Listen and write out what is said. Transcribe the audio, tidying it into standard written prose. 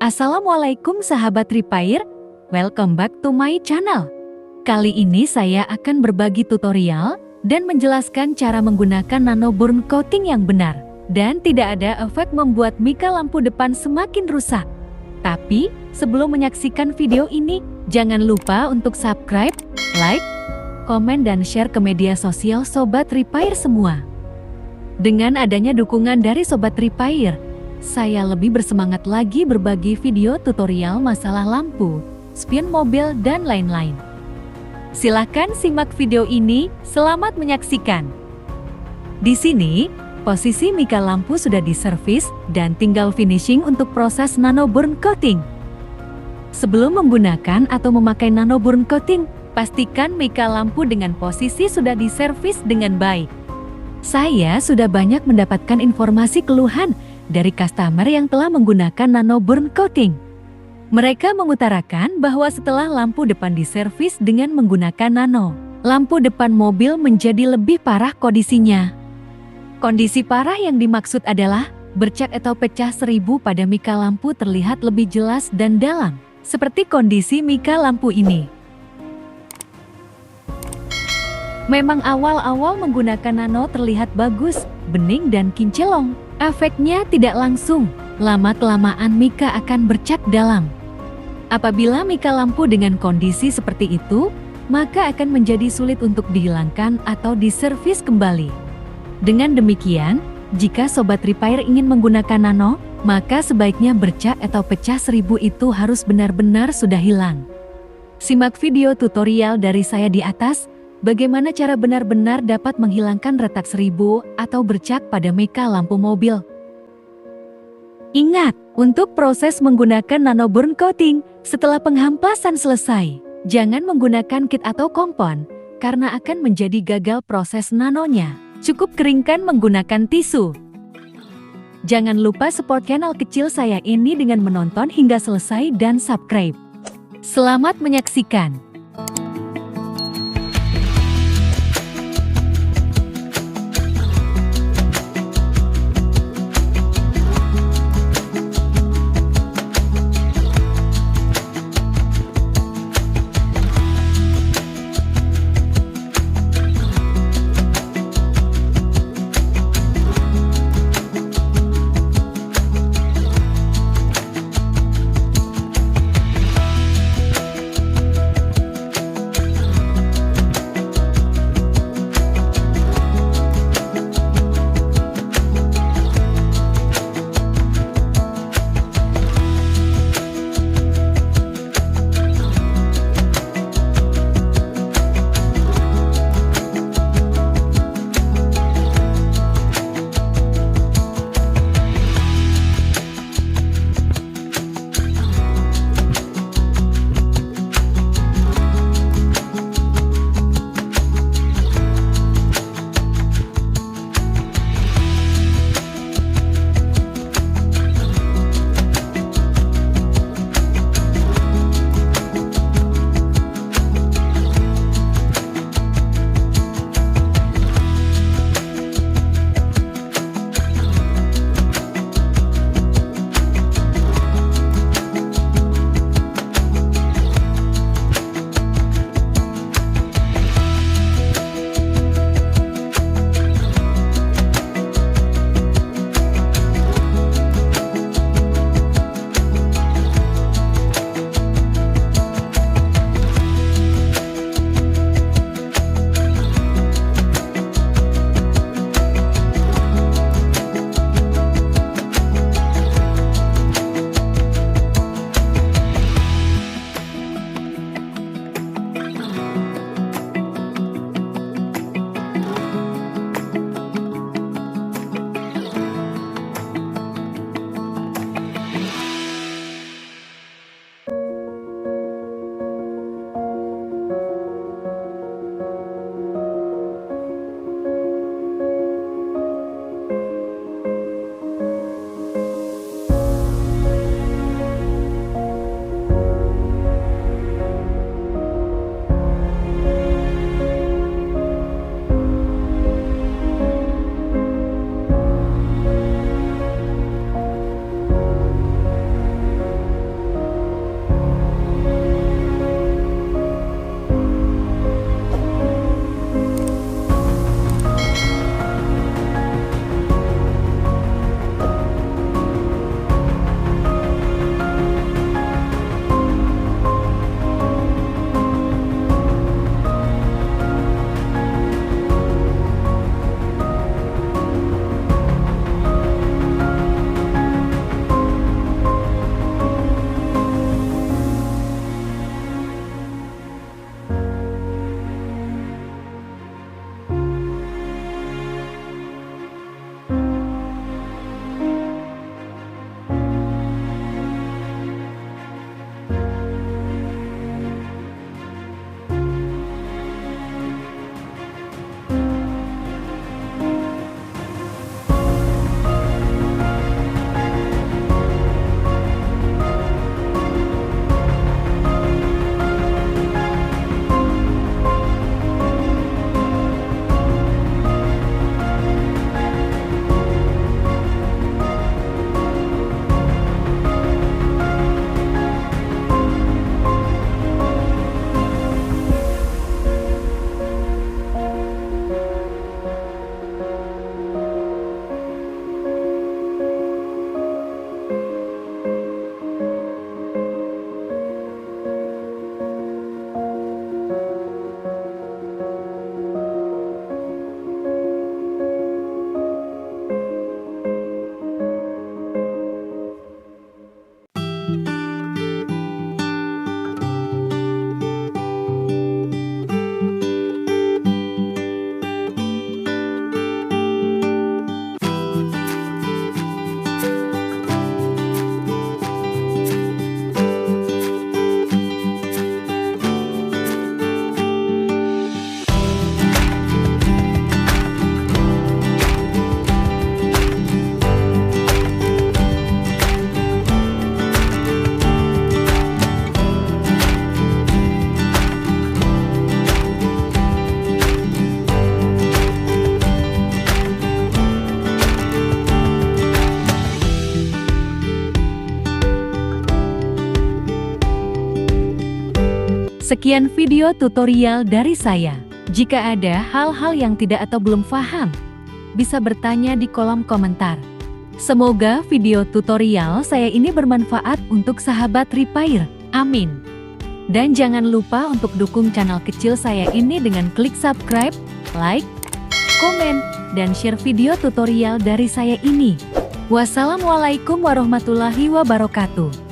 Assalamualaikum sahabat Repair, welcome back to my channel. Kali ini saya akan berbagi tutorial dan menjelaskan cara menggunakan nano burn coating yang benar dan tidak ada efek membuat mika lampu depan semakin rusak. Tapi sebelum menyaksikan video ini, jangan lupa untuk subscribe, like, komen dan share ke media sosial Sobat Repair semua. Dengan adanya dukungan dari Sobat Repair, saya lebih bersemangat lagi berbagi video tutorial masalah lampu, spion mobil, dan lain-lain. Silahkan simak video ini, selamat menyaksikan. Di sini, posisi mika lampu sudah diservis dan tinggal finishing untuk proses nano burn coating. Sebelum menggunakan atau memakai nano burn coating, pastikan mika lampu dengan posisi sudah diservis dengan baik. Saya sudah banyak mendapatkan informasi keluhan dari customer yang telah menggunakan nano burn coating. Mereka mengutarakan bahwa setelah lampu depan diservis dengan menggunakan nano, lampu depan mobil menjadi lebih parah kondisinya. Kondisi parah yang dimaksud adalah bercat atau pecah seribu pada mika lampu terlihat lebih jelas dan dalam, seperti kondisi mika lampu ini. Memang awal-awal menggunakan nano terlihat bagus, bening dan kinclong. Efeknya tidak langsung, lama-kelamaan mika akan bercat dalam. Apabila mika lampu dengan kondisi seperti itu, maka akan menjadi sulit untuk dihilangkan atau diservis kembali. Dengan demikian, jika Sobat Repair ingin menggunakan nano, maka sebaiknya bercat atau pecah seribu itu harus benar-benar sudah hilang. Simak video tutorial dari saya di atas, bagaimana cara benar-benar dapat menghilangkan retak seribu atau bercat pada mika lampu mobil. Ingat, untuk proses menggunakan nano burn coating, setelah penghampasan selesai, jangan menggunakan kit atau kompon, karena akan menjadi gagal proses nanonya. Cukup keringkan menggunakan tisu. Jangan lupa support channel kecil saya ini dengan menonton hingga selesai dan subscribe. Selamat menyaksikan. Sekian video tutorial dari saya. Jika ada hal-hal yang tidak atau belum paham, bisa bertanya di kolom komentar. Semoga video tutorial saya ini bermanfaat untuk sahabat repair. Amin. Dan jangan lupa untuk dukung channel kecil saya ini dengan klik subscribe, like, komen, dan share video tutorial dari saya ini. Wassalamualaikum warahmatullahi wabarakatuh.